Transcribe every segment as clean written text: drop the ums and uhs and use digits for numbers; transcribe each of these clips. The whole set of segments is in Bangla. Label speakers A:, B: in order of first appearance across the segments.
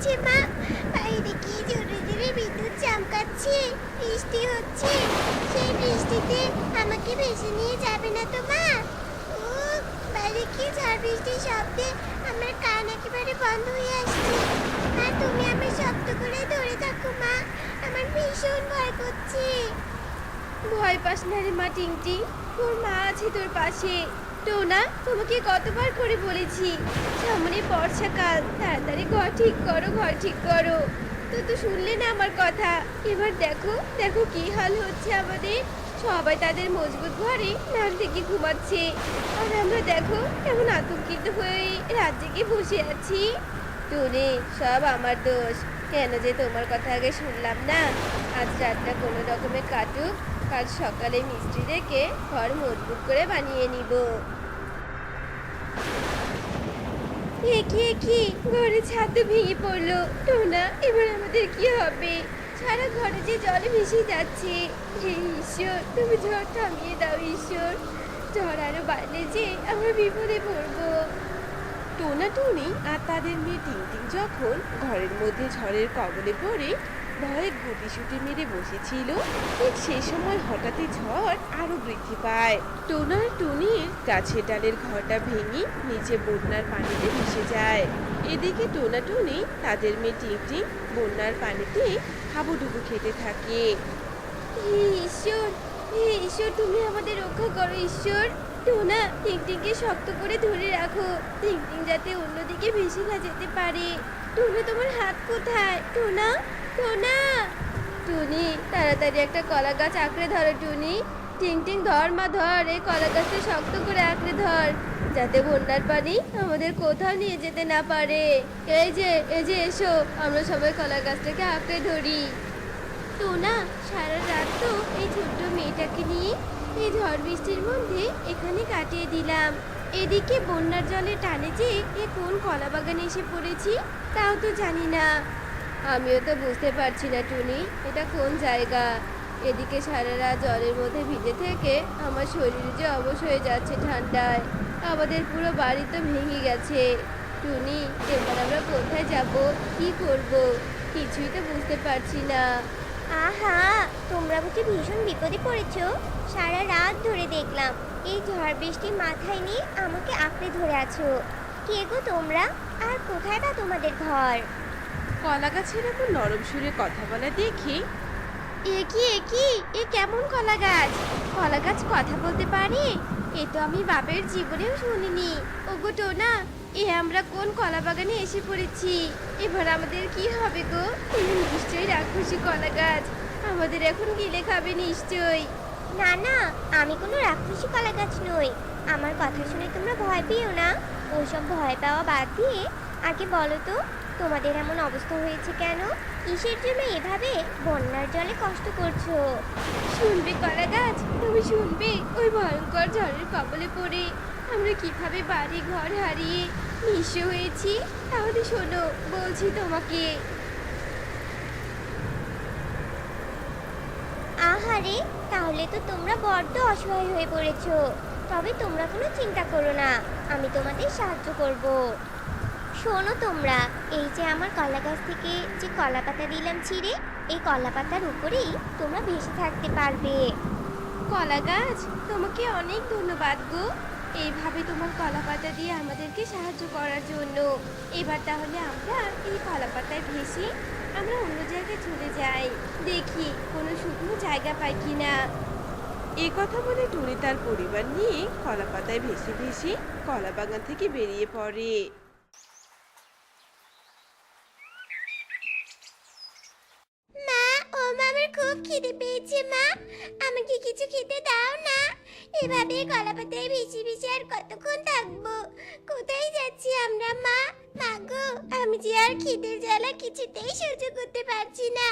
A: হয়েছে মা? বাইরে কি জোরে জোরে বিদ্যুৎ চমকাচ্ছে, বৃষ্টি হচ্ছে। সেই বৃষ্টিতে আমাকে ভেসে নিয়ে যাবে না তো মা? উফ, বাইরে কি ঝড় বৃষ্টির শব্দে আমার কান একেবারে বন্ধ হয়ে আসছে। মা, তুমি আমার শক্ত করে ধরে থাকো মা, আমার ভীষণ ভয় করছে।
B: ভয় পাস না রে মা টিংটিং, তোর মা আছে তোর পাশে। টোনা, তোমাকে কতবার করে বলেছি সামনে বর্ষাকাল, তাড়াতাড়ি ঘর ঠিক করো, ঘর ঠিক করো। তো শুনলে না আমার কথা। এবার দেখো দেখো কি হাল হচ্ছে আমাদের। সবাই তাদের মজবুত ঘরে নাক ডেকে ঘুমাচ্ছে, আর আমরা দেখো কেমন আতঙ্কিত হয়ে রাত জেগে বসে আছি। টুনি, সব আমার দোষ। কেন যে তোমার কথা আগে শুনলাম না। আজ রাতটা কোনো রকমে কাটুক, কাল সকালে মিস্ত্রি ডেকে ঘর মজবুত করে বানিয়ে নিব। এ কি ঘরে ছাদ তো ভেঙে পড়লো। টোনা, এবার আমাদের কি হবে? সারা ঘরে যে জলে ভেসে যাচ্ছে। হে ঈশ্বর, তুমি ঝড় থামিয়ে দাও ঈশ্বর। ঝড় আরো বাড়লে যে আমরা বিপদে পড়বো।
C: টোনা টুনি আর তাদের মেয়ে টিংটিং যখন ঘরের মধ্যে ঝড়ের কবলে পড়ে ভয়ে গুটিসুটি মেরে বসেছিল, ঠিক সেই সময় হঠাৎই ঝড় আরো বৃদ্ধি পায়। টোনা আর টুনির গাছের ডালের ঘরটা ভেঙে নিচে বন্যার পানিতে ভেসে যায়। এদিকে টোনা টুনি তাদের মেয়ে টিংটিং বন্যার পানিতে হাবুডুবু খেতে থাকে।
B: হে ঈশ্বর, হে ঈশ্বর, তুমি আমাদের রক্ষা করো ঈশ্বর। টোনা, টিংটিংকে শক্ত করে ধরে রাখো, টিংটিং যাতে অন্যদিকে ভেসে না যেতে পারে। টোনা, তোমার হাত কোথায়? টোনা, টোনা। টুনি, তাড়াতাড়ি একটা কলা গাছ আঁকড়ে ধরো টুনি। টিংটিং, ধর মা ধর, এই কলা গাছটা শক্ত করে আঁকড়ে ধর, যাতে বন্যার পানি আমাদের কোথাও নিয়ে যেতে না পারে। এই যে এসো, আমরা সবাই কলা গাছটাকে আঁকড়ে ধরি। টোনা, সারা রাত তো এই ছোট্ট মেয়েটাকে নিয়ে এই ঝড় বৃষ্টির মধ্যে এখানে কাটিয়ে দিলাম। এদিকে বন্যার জলে টানে যে এ কোন কলা বাগানে এসে পড়েছি তাও তো জানি না। আমিও তো বুঝতে পারছি না টুনি, এটা কোন জায়গা। এদিকে সারা রাত জলের মধ্যে ভিজে থেকে আমার শরীর যে অবশ হয়ে যাচ্ছে ঠান্ডায়। আমাদের পুরো বাড়ি তো ভেঙে গেছে। টুনি, এবার আমরা কোথায় যাব, কি করব, কিছুই তো বুঝতে পারছি না।
A: আহা, তোমরা বুঝি ভীষণ বিপদে পড়েছো? সারা রাত ধরে দেখলাম এই ঝড় বৃষ্টি মাথায় নিয়ে আমাকে আঁকড়ে ধরে আছো। কে গো তোমরা, আর কোথায় বা তোমাদের ঘর?
C: কলা গাছের এমন নরম সুরে কথা বলা দেখে
B: এ কি এ কেমন কলা গাছ? কলা গাছ কথা বলতে পারে? এ তো আমি বাপের জীবনেও শুনিনি। ওগো টোনা, আমরা কোন কলা বাগানে এসে পড়েছি? এবার আমাদের কি হবে গো? নিশ্চয়ই রাক্ষসী কলা গাছ আমাদের এখন গিলে খাবে নিশ্চয়ই।
A: না না, আমি কোনো রাক্ষসী কলা গাছ নই। আমার কথা শুনে তোমরা ভয় পেও না। ওসব ভয় পাওয়া বাদ দিয়ে আগে বলো তো, তোমাদের এমন অবস্থা হয়েছে কেন? কিসের জন্য এভাবে বন্যার জলে কষ্ট করছো?
B: শুনবে কলা গাছ, তুমি শুনবে, ওই ভয়ঙ্কর ঝড়ের কবলে পড়ে আমরা কিভাবে বাড়ি ঘর হারিয়ে নিঃস্ব হয়েছি। তাহলে শোনো, বলছি তোমাকে।
A: আহারে, তাহলে তো তোমরা বড্ড অসহায় হয়ে পড়েছো। তবে তোমরা কোনো চিন্তা করো না, আমি তোমাদের সাহায্য করব। শোনো তোমরা, এই যে আমার কলা গাছ থেকে যে কলা পাতা দিলাম ছিঁড়ে, এই কলা পাতার উপরেই তোমরা ভেসে থাকতে পারবে।
B: কলা গাছ, তোমাকে অনেক ধন্যবাদ গো, এইভাবে তোমার কলা পাতা দিয়ে আমাদেরকে সাহায্য করার জন্য। এবার তাহলে আমরা এই কলা পাতায় ভেসে আমরা অন্য জায়গায় চলে যাই, দেখি কোনো শুকনো জায়গা পাই কিনা।
C: এ কথা বলে টুনি তার পরিবার নিয়ে কলা পাতায় ভেসে ভেসে কলা বাগান থেকে বেরিয়ে পড়ে।
A: মা, ও মা, আমার খুব খিদে পেয়েছে মা, আমাকে কিছু খেতে দাও না। এভাবে কলা পাতায় ভেসে ভেসে আর কতক্ষণ থাকবো? কোথায় যাচ্ছি আমরা মা? মা গো, আমি যে আর খিদের জ্বালা কিছুতেই সহ্য করতে পারছি না।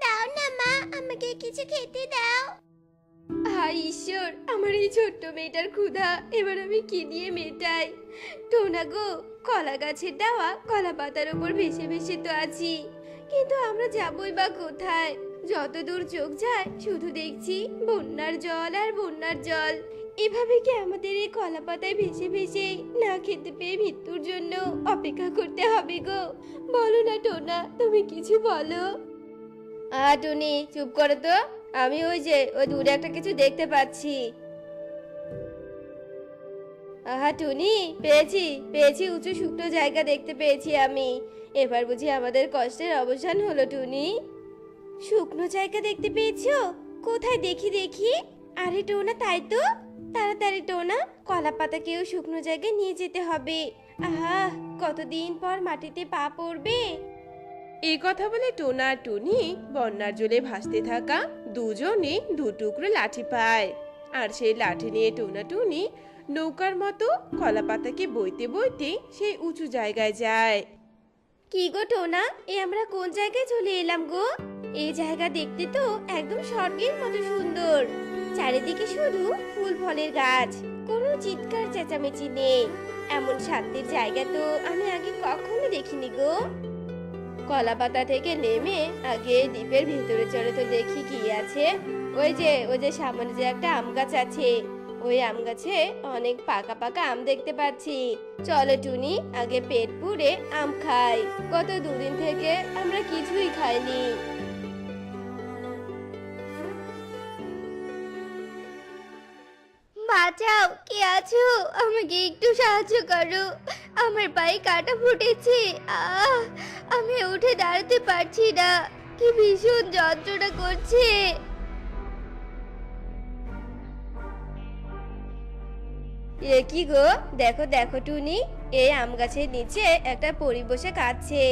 A: দাও না মা, আমাকে কিছু খেতে দাও।
B: হায় ঈশ্বর, আমার এই ছোট্ট মেয়েটার ক্ষুধা এবার আমি কি দিয়ে মেটাই? টোনা গো, কলা গাছের ডাওয়া কলা পাতার উপর ভেসে ভেসে তো আছি, কিন্তু আমরা যাবই বা কোথায়? যত দূর চোখ যায় শুধু দেখছি বন্যার জল আর বন্যার জল। এভাবে কি আমাদের এই কলা পাতায় ভেসে ভেসে না খেতে পেয়ে মৃত্যুর জন্য অপেক্ষা করতে হবে গো? বলো না টোনা, তুমি কিছু বলো। টুনি চুপ করো তো, আমি ওই দূরে একটা কিছু দেখতে পাচ্ছি। টুনি, পেয়েছি পেয়েছি, উঁচু শুকনো জায়গা দেখতে পেয়েছি আমি। এবার বুঝি আমাদের কষ্টের অবসান হলো টুনি। শুকনো জায়গা দেখতে পেয়েছো? কোথায় দেখি দেখি। আরে টোনা, তাই তো। তাড়াতাড়ি টোনা, কলা পাতাকেও শুকনো জায়গায় নিয়ে যেতে হবে। আহা, কতদিন পর মাটিতে পা পড়বে।
C: এই কথা বলে টোনা আর টুনি বন্যার জলে ভাসতে থাকা দুজনে দু টুকরো লাঠি পায়। আর সেই লাঠি নিয়ে টোনা টুনি নৌকার মতো কলা পাতাকে বইতে বইতে সেই উঁচু জায়গায় যায়।
B: কি গো টোনা, আমরা কোন জায়গায় চলে এলাম গো? এই জায়গা দেখতে তো একদম স্বর্গের মতো সুন্দর। চারিদিকে শুধু ফুল ফলের গাছ, কোনো চিৎকার চেঁচামেচি নেই। এমন শান্তির জায়গা তো আমি আগে কখনো দেখিনি গো। কলা পাতা থেকে নেমে আগে দ্বীপের ভেতরে চলে তো দেখি কি আছে। ওই যে সামনে যে একটা আম গাছ আছে, ওই আম গাছে অনেক পাকা পাকা আম দেখতে পাচ্ছি। চলো টুনি, আগে পেট পুড়ে আম খাই। গত দুদিন থেকে আমরা কিছুই খাইনি। বাঁচাও, কে আছো? আমাকে একটু সাহায্য করো, আমার পায়ে কাটা ফুটেছে। আমি উঠে দাঁড়াতে পারছি না, কি ভীষণ যন্ত্রণা করছে। এ কি গো, দেখো দেখো টুনি, এই আম গাছের নিচে একটা পরী বসে কাঁদছে,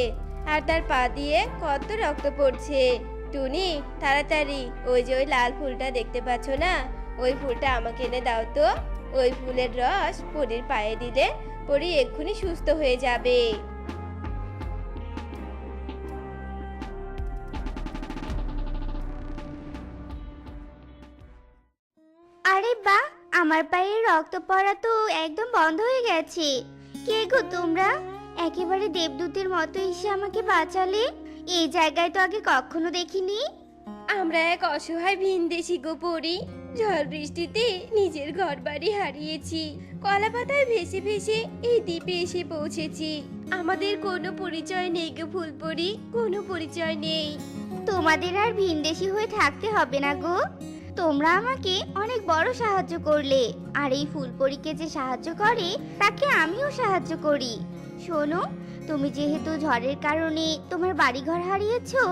B: আর তার পা দিয়ে কত রক্ত পড়ছে। টুনি, তাড়াতাড়ি ওই যে ওই লাল ফুলটা দেখতে পাচ্ছ না, ওই ফুলটা আমাকে এনে দাও তো। ওই ফুলের রস পরীর পায়ে দিলে পরী এক্ষুনি সুস্থ হয়ে যাবে।
A: আরে বাহ, আমার পায়ে রক্ত পড়া তো একদম বন্ধ হয়ে গেছে। কে গো তোমরা? একেবারে দেবদূতের মতো এসে আমাকে বাঁচালে। এই জায়গায় তো আগে কখনো দেখিনি।
B: আমরা এক অসহায় ভিনদেশি গো পরী, ঝড় বৃষ্টিতে নিজের ঘর বাড়ি হারিয়েছি, কলা পাতায় ভেসে ভেসে এই দ্বীপে এসে পৌঁছেছি। আমাদের কোনো পরিচয় নেই গো ফুলপরি, কোনো পরিচয় নেই।
A: তোমাদের আর ভিনদেশি হয়ে থাকতে হবে না গো। তোমরা আমাকে অনেক বড় সাহায্য করলে, আর এই ফুলপরীকে যে সাহায্য করে তাকে আমিও সাহায্য করি। শোনো, তুমি যেহেতু ঝড়ের কারণে তোমার বাড়িঘর হারিয়েছো,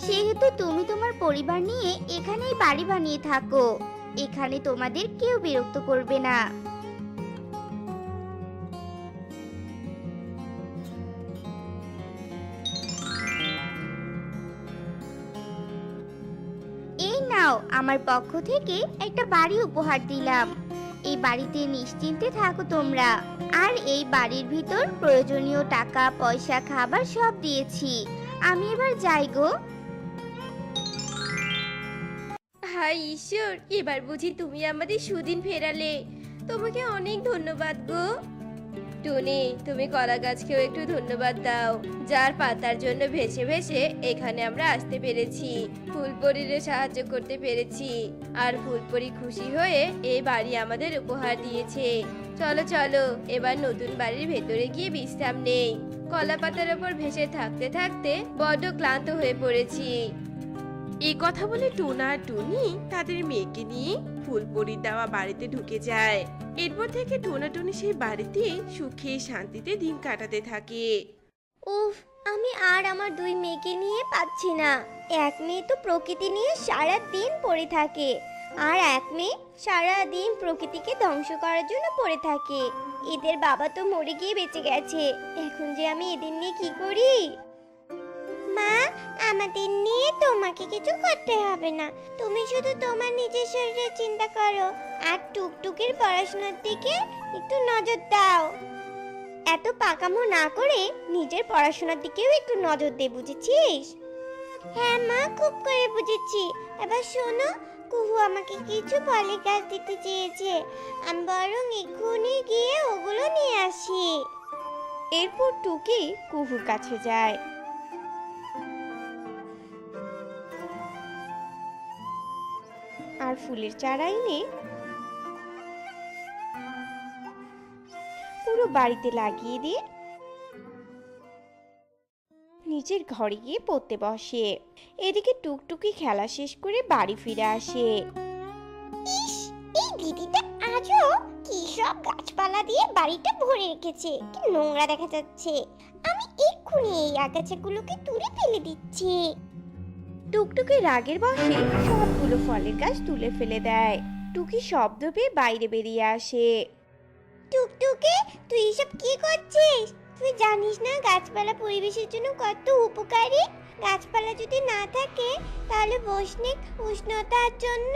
A: সেহেতু তুমি তোমার পরিবার নিয়ে এখানেই বাড়ি বানিয়ে থাকো। এখানে তোমাদের কেউ বিরক্ত করবে না। এই নাও, আমার পক্ষ থেকে একটা বাড়ি উপহার দিলাম। এই বাড়িতে নিশ্চিন্তে থাকো তোমরা। আর এই বাড়ির ভিতর প্রয়োজনীয় টাকা পয়সা খাবার সব দিয়েছি। আমি এবার যাই গো।
B: হায় ঈশ্বর, এবার বুঝি তুমি আমাদের সুদিন ফেরালে। তোমাকে অনেক ধন্যবাদ গো। টুনি, তুমি কলা গাছকেও একটু ধন্যবাদ দাও, যার পাতার জন্য ভেসে ভেসে এখানে আমরা আসতে পেরেছি, ফুলপরীরে সাহায্য করতে পেরেছি। আর ফুলপরী খুশি হয়ে এই বাড়ি আমাদের উপহার দিয়েছে। চলো চলো, এবার নতুন বাড়ির ভেতরে গিয়ে বিশ্রাম নেই। কলা পাতার ওপর ভেসে থাকতে থাকতে বড্ড ক্লান্ত হয়ে পড়েছি।
C: এই কথা বলে টোনা আর টুনি তাদের মেয়েকে নিয়ে ফুলপরির দেওয়া বাড়িতে ঢুকে যায়। এরপর থেকে টোনা টুনি সেই বাড়িতে সুখে শান্তিতে দিন কাটাতে থাকে।
A: উফ, আমি আর আমার দুই মেয়েকে নিয়ে পাচ্ছি না। এক মেয়ে তো প্রকৃতি নিয়ে সারা দিন পড়ে থাকে, আর এক মেয়ে সারা দিন প্রকৃতিকে ধ্বংস করার জন্য পড়ে থাকে। এদের বাবা তো মরে গিয়ে বেঁচে গেছে, এখন যে আমি এদের নিয়ে কি করি? মা, আমাদের নিয়ে তোমাকে কিছু করতে হবে না। তুমি শুধু তোমার নিজের শরীরের চিন্তা করো, আর টুকটুকির পড়াশোনার দিকে একটু নজর দাও। এত পাকামো না করে নিজের পড়াশোনার দিকেও একটু নজর দে, বুঝেছিস? হ্যাঁ মা, খুব করে বুঝেছি। এবার শোনো, কুহু আমাকে কিছু পলি গাছ দিতে চেয়েছে, আমি বরং এক্ষুনি গিয়ে ওগুলো নিয়ে আসি।
C: এরপর টুকি কুহুর কাছে যায়। আর ফুলের চারা এনে
B: পুরো বাড়িতে লাগিয়ে দিয়ে নিজের ঘরে গিয়ে পড়তে বসে। এদিকে টুকটুকি খেলা শেষ করে বাড়ি ফিরে আসে।
A: ইস, এই দিদিটা আজও কি সব গাছপালা দিয়ে বাড়িটা ভরে রেখেছে, কি নোংরা দেখা যাচ্ছে। আমি এক্ষুনি এই আগাছাগুলোকে তুলে ফেলে দিচ্ছি।
B: টুকটুকি রাগের বশে সবগুলো ফলের গাছ তুলে ফেলে দেয়। টুকি শব্দ পেয়ে বাইরে বেরিয়ে আসে।
A: টুকটুকে, তুই এসব কি করছিস? তুই জানিস না গাছপালা পরিবেশের জন্য কত উপকারী? গাছপালা যদি না থাকে তাহলে বৈশ্বিক উষ্ণতার জন্য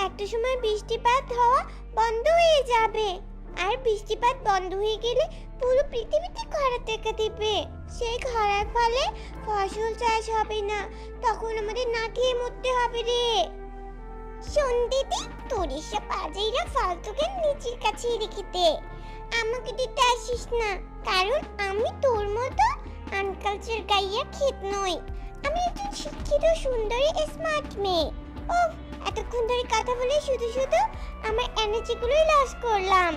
A: একটা সময় বৃষ্টিপাত হওয়া বন্ধ হয়ে যাবে। আর বৃষ্টিপাত বন্ধ হয়ে গেলে পুরো পৃথিবীতে খরা দেখা দিবে। সেই খরার ফলে ফসল চাষ হবে না, তখন আমাদের না খেয়ে মরতে হবে রে। শোন দিদি, তোর এসব বাজেরা ফালতুকে নিচের কাছে রেখে দে। আমাকে দিতে আসিস না, কারণ আমি তোর মতো আনকালচার গাইয়া খেত নই। আমি একজন শিক্ষিত সুন্দরী স্মার্ট মেয়ে। ওহ, এতক্ষণ ধরে কথা বলে শুধু শুধু আমার এনার্জিগুলোই লস করলাম।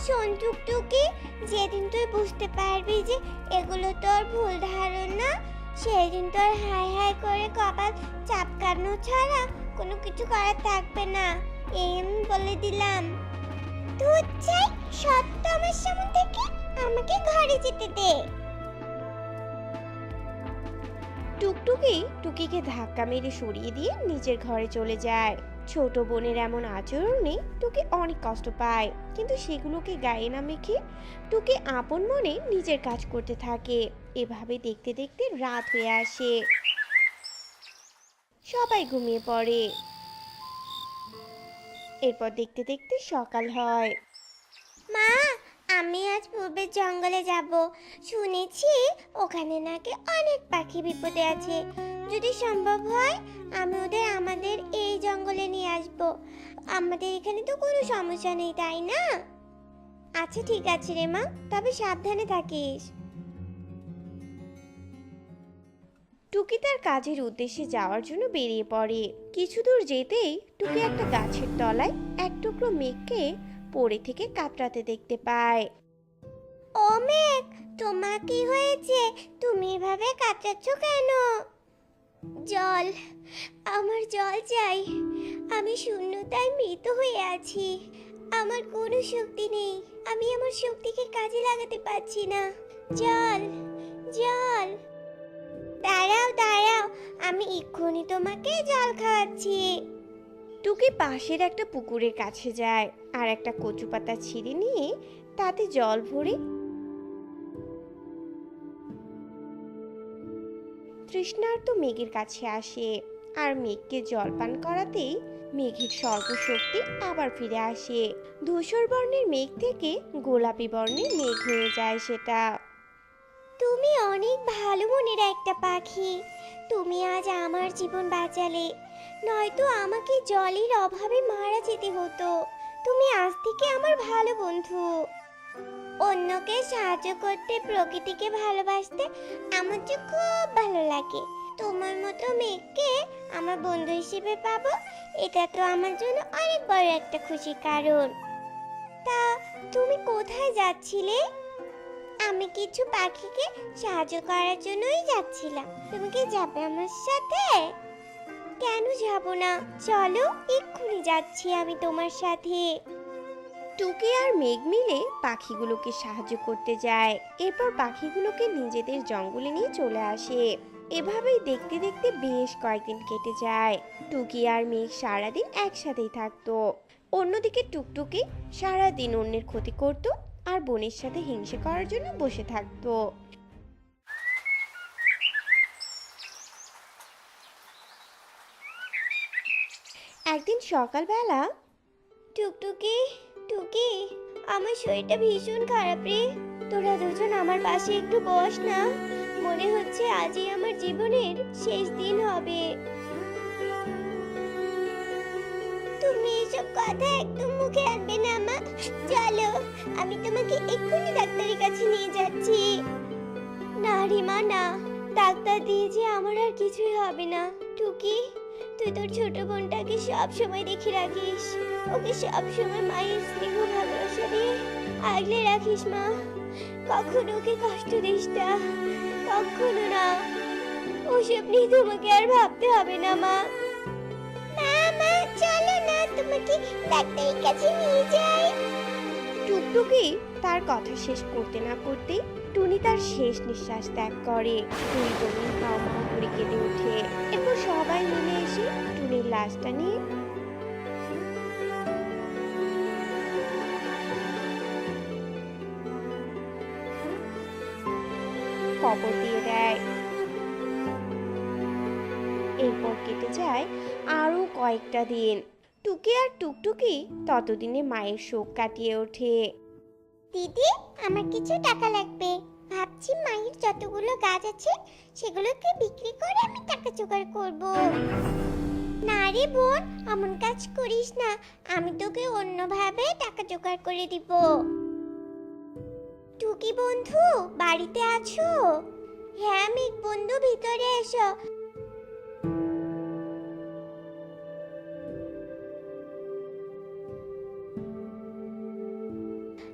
A: শোন টুকটুকি, যেদিন তুই বুঝতে পারবি যে এগুলো তোর ভুল ধারণা, সেদিন তোর হাই হাই করে কপাল চাপকানো ছাড়া কোনো কিছু করার থাকবে না, এই আমি বলে দিলাম। তুই চাই সত্য আমার সামনে থেকে আমাকে ঘরে যেতে দে।
B: টুকটুকি টুকিকে ধাক্কা মেরে সরিয়ে দিয়ে নিজের ঘরে চলে যায়। ছোট বোনের এমন আচরণে টুকি অনেক কষ্ট পায়, কিন্তু সেগুলোকে গায়ে না মেখে টুকি আপন মনে নিজের কাজ করতে থাকে। এভাবে দেখতে দেখতে রাত হয়ে আসে। সবাই ঘুমিয়ে পড়ে। এরপর দেখতে দেখতে সকাল হয়।
A: মা, আমি আজ পূর্বের জঙ্গলে যাব। শুনেছি ওখানে নাকি অনেক পাখি বিপদে আছে। যদি সম্ভব হয় আমি ওদের আমাদের এই জঙ্গলে নিয়ে আসব। আমাদের এখানে তো কোনো সমস্যা নেই, তাই না? আচ্ছা ঠিক আছে রে মা, তবে সাবধানে থাকিস।
B: টুকি তার কাজের উদ্দেশ্যে যাওয়ার জন্য বেরিয়ে পড়ে। কিছু দূর যেতেই টুকি একটা গাছের তলায় এক টুকরো মেঘকে পড়ে থেকে কাতরাতে দেখতে পায়।
A: ও মেঘ, তোমার কি হয়েছে? তুমি এভাবে কাঁচাচ্ছ কেন? জল, আমার জল চাই। আমি শূন্যতায় মৃত হয়ে আছি। আমার কোনো শক্তি নেই, আমি আমার শক্তিকে কাজে লাগাতে পারছি না। জল, জল। দাঁড়াও দাঁড়াও, আমি এক্ষুনি তোমাকে জল খাওয়াচ্ছি।
B: টুকি পাশের একটা পুকুরের কাছে যায় আর একটা কচু পাতা ছিঁড়ে নিয়ে তাতে জল ভরে তৃষ্ণার্ত মেঘের কাছে আসে। আর মেঘকে জল পান করাতেই মেঘের সর্বশক্তি আবার ফিরে আসে। ধূসর বর্ণের মেঘ থেকে গোলাপি বর্ণের মেঘ হয়ে যায় সেটা।
A: তুমি অনেক ভালো মনের একটা পাখি। তুমি আজ আমার জীবন বাঁচালে, নয়তো আমাকে জলের অভাবে মারা যেতে হতো। তুমি আজ থেকে আমার ভালো বন্ধু। অন্যকে সাহায্য করতে, প্রকৃতিকে ভালোবাসতে আমার যে খুব ভালো লাগে। তোমার মতো মেয়েকে আমার বন্ধু হিসেবে পাবো, এটা তো আমার জন্য অনেক বড় একটা খুশির কারণ। তা তুমি কোথায় যাচ্ছিলে? আমি কিছু পাখিকে সাহায্য করার জন্যই যাচ্ছিলাম। তুমি কি যাবে আমার সাথে? কেন যাব না, চলো এক্ষুনি যাচ্ছি আমি তোমার সাথে।
B: টুকি আর মেঘ মিলে পাখিগুলোকে সাহায্য করতে যায়। এরপর পাখিগুলোকে নিজেদের জঙ্গলে নিয়ে চলে আসে। এভাবেই দেখতে দেখতে বেশ কয়েকদিন কেটে যায়। টুকি আর মেঘ সারাদিন একসাথেই থাকতো। অন্যদিকে টুকটুকি সারাদিন অন্যের ক্ষতি করত আর বোনের সাথে হিংসে করার জন্য বসে থাকতো। একদিন সকালবেলা
A: টুকটুকি, টুকি, আমার শরীরটা ভীষণ খারাপ রে। তোরা দুজন আমার পাশে একটু বস না। মনে হচ্ছে আজই আমার জীবনের শেষ দিন হবে। তুমি এসব কথা একদম মুখে আনবে না মা। চলো, আমি তোমাকে এক্ষুনি ডাক্তারের কাছে নিয়ে যাচ্ছি। না রে মা, না। ডাক্তার দিয়ে যে আমার আর কিছুই হবে না। টুকি, তুই তোর ছোট বোনটাকে সব সময় দেখে রাখিস। ওকে সব সময় মায়ের স্নেহ ভালোবাসা দিয়ে
B: আগলে রাখিস মা, কখনো ওকে কষ্ট দিস না, কখনো না। ওসব নিয়ে তোমাকে আর ভাবতে হবে না মা।
A: মা মা চলো না, তোমাকে ডাক্তারের কাছে নিয়ে যাই।
B: টুকটুকি তার কথা শেষ করতে না করতেই টুনি তার শেষ নিঃশ্বাস ত্যাগ করে। দুই বোনই মাও মাও করে কেঁদে ওঠে। এরপর সবাই মিলে এসে টুনির লাশটা নিয়ে কবর দিয়ে দেয়। এরপর কেটে যায় আরো কয়েকটা দিন। টুকি আর টুকটুকি ততদিনে মায়ের শোক কাটিয়ে ওঠে।
A: দিদি, আমার কিছু টাকা লাগবে। ভাবছি মায়ের যতগুলো গাছ আছে সেগুলোকে বিক্রি করে আমি টাকা জোগাড় করব। না রে বোন, এমন কাজ করিস না, আমি তোকে অন্যভাবে টাকা জোগাড় করে দিব। টুকি বন্ধু, বাড়িতে আছো? হ্যাঁ মেঘ বন্ধু, ভিতরে এসো।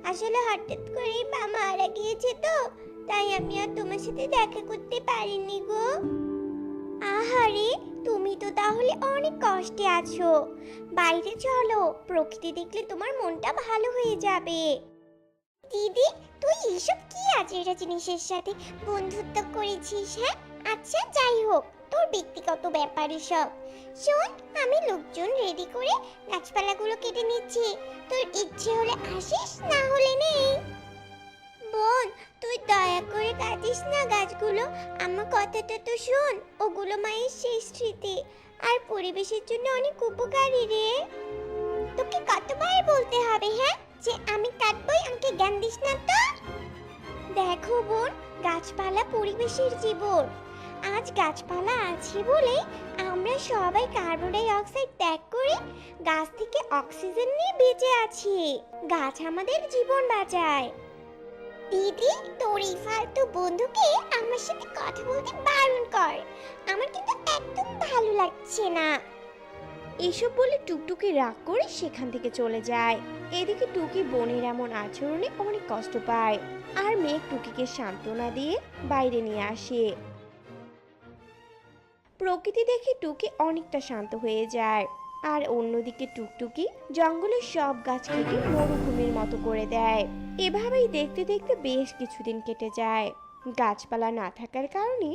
A: আসলে হঠাৎ করেই মা মারা গিয়েছে তো, তাই আমি আর তোমার সাথে দেখা করতে পারিনি গো। আহারে, তুমি তো তাহলে অনেক কষ্টে আছো। বাইরে চলো, প্রকৃতি দেখলে তোমার মনটা ভালো হয়ে যাবে। দিদি, তুই এসব কি আজেরা জিনিসের সাথে বন্ধুত্ব করেছিস? হ্যাঁ আচ্ছা, যাই হোক, তোর ব্যক্তিগত ব্যাপার এসব। শোন, আমি লোকজন রেডি করে গাছপালাগুলো কেটে নিচ্ছি। তোর ইচ্ছে হলে আসিস, না হলে নেই। বোন, তুই দয়া করে কাটিস না গাছগুলো, আমার কথাটা তো শোন। ওগুলো মায়ের শেষ স্মৃতি আর পরিবেশের জন্য অনেক উপকারী রে। তোকে কতবার বলতে হবে হ্যাঁ যে আমি কাটবই, আমাকে জ্ঞান দিস না তো। দেখো বোন, গাছপালা পরিবেশের জীবন। আজ গাছপালা আছে বলে আমরা সবাই কার্বন ডাই অক্সাইড ত্যাগ করে গাছ থেকে অক্সিজেন নিয়ে বেঁচে আছি। গাছ আমাদের জীবন বাঁচায়। দিদি, তোর এই ফালতু বন্ধুকে আমার সাথে কথা বলতে বারণ কর, আমার কিন্তু একদম ভালো লাগছে না।
B: এসব বলে টুকটুকি রাগ করে সেখান থেকে চলে যায়। এদিকে টুকি বোনের এমন আচরণে অনেক কষ্ট পায়, আর মেঘ টুকিকে সান্ত্বনা দিয়ে বাইরে নিয়ে আসে। প্রকৃতি দেখে টুকি অনেকটা শান্ত হয়ে যায়, আর অন্যদিকে টুকটুকি জঙ্গলের সব গাছ কেটে মরুভূমির মতো করে দেয়। এভাবেই দেখতে দেখতে বেশ কিছুদিন কেটে যায়। গাছপালা না থাকার কারণে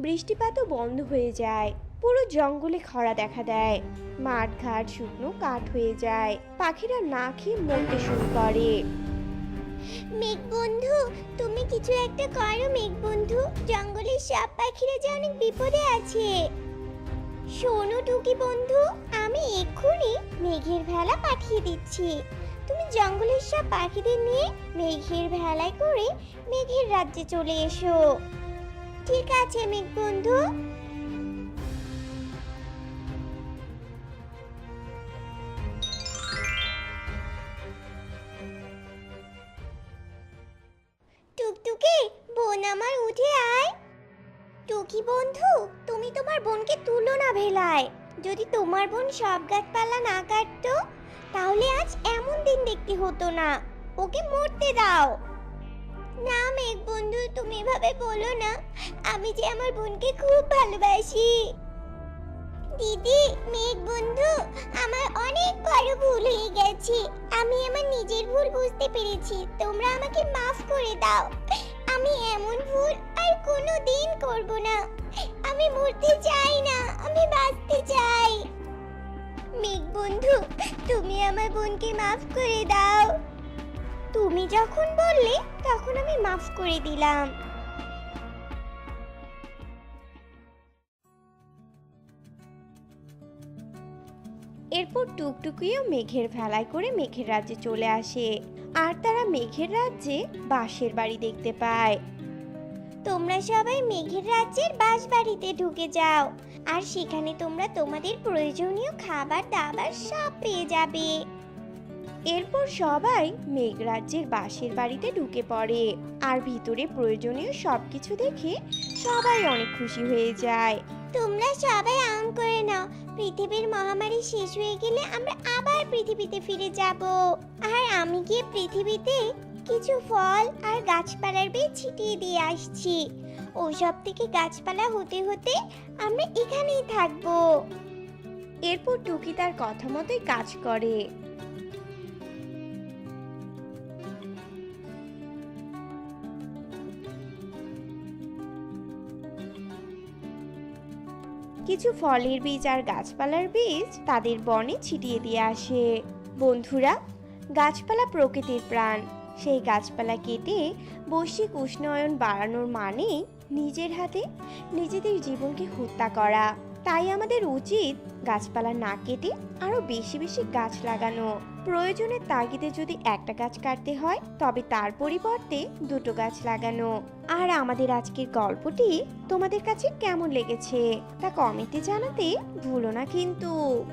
B: বৃষ্টিপাতও বন্ধ হয়ে যায়। পুরো জঙ্গলে খরা দেখা দেয়। মাঠ ঘাট শুকনো কাঠ হয়ে যায়। পাখিরা না খেয়ে মরতে শুরু করে।
A: মেঘ বন্ধু, তুমি কিছু একটা করো মেঘ বন্ধু, জঙ্গলের সব পাখিরা যে অনেক বিপদে আছে। শোনো টুকি বন্ধু, আমি এক্ষুনি মেঘের ভেলা পাঠিয়ে দিচ্ছি। তুমি জঙ্গলের সব পাখিদের নিয়ে মেঘের ভেলায় করে মেঘের রাজ্যে চলে এসো। ঠিক আছে মেঘ বন্ধু। টুকটুকি, বোন আমার উঠে আয়। টুকি বন্ধু, তুমি তোমার বোনকে তুলো না ভেলায়। যদি তোমার বোন সব গাছপালা না কাটতো তাহলে আজ এমন দিন দেখতে হতো না। ওকে মরতে দাও। না মেঘ বন্ধু, তুমি এভাবে বলো না, আমি যে আমার বোনকে খুব ভালোবাসি। দিদি, মেঘ বন্ধু, আমার অনেক বড় ভুল হয়ে গেছে। আমি আমার নিজের ভুল বুঝতে পেরেছি, তোমরা আমাকে মাফ করে দাও। আমি এমন ভুল আর কোনোদিন করব না। আমি মরতে চাই না, আমি বাঁচতে চাই। মেঘ বন্ধু, তুমি আমার বোনকে মাফ করে দাও। তুমি যখন বললে তখন আমি মাফ করে দিলাম।
B: এরপর টুকটুকিও মেঘের ভেলায় করে মেঘের রাজ্যে চলে আসে, আর তারা মেঘের রাজ্যে বাঁশের বাড়ি দেখতে পায়।
A: তোমরা সবাই মেঘের রাজ্যের বাসবাড়িতে ঢুকে যাও, আর সেখানে তোমরা তোমাদের প্রয়োজনীয় খাবার দাবার সব পেয়ে যাবে।
B: এরপর সবাই মেঘরাজ্যের বাঁশের বাড়িতে ঢুকে পড়ে, আর ভিতরে প্রয়োজনীয় সবকিছু দেখে সবাই অনেক খুশি হয়ে যায়।
A: তোমরা সবাই আম করে নাও, পৃথিবীর মহামারী শেষ হয়ে গেলে আমরা আবার পৃথিবীতে ফিরে যাব। আর আমি গিয়ে পৃথিবীতে কিছু ফল আর গাছপালার বীজ ছিটিয়ে দিয়ে আসছি। ওসব থেকে গাছপালা হতে হতে আমরা এখানেই থাকবো।
B: এরপর টুকি তার কথা মতোই কাজ করে। কিছু ফলের বীজ আর গাছপালার বীজ তাদের বনে ছিটিয়ে দিয়ে আসে। বন্ধুরা, গাছপালা প্রকৃতির প্রাণ। সেই গাছপালা কেটে বৈশ্বিক উষ্ণায়ন বাড়ানোর মানে নিজের হাতে নিজেদের জীবনকে হত্যা করা। তাই আমাদের উচিত গাছপালা না কেটে আরো বেশি বেশি গাছ লাগানো। প্রয়োজনের তাগিদে যদি একটা গাছ কাটতে হয় তবে তার পরিবর্তে দুটো গাছ লাগানো। আর আমাদের আজকের গল্পটি তোমাদের কাছে কেমন লেগেছে তা কমেন্টে জানাতে ভুলো না কিন্তু।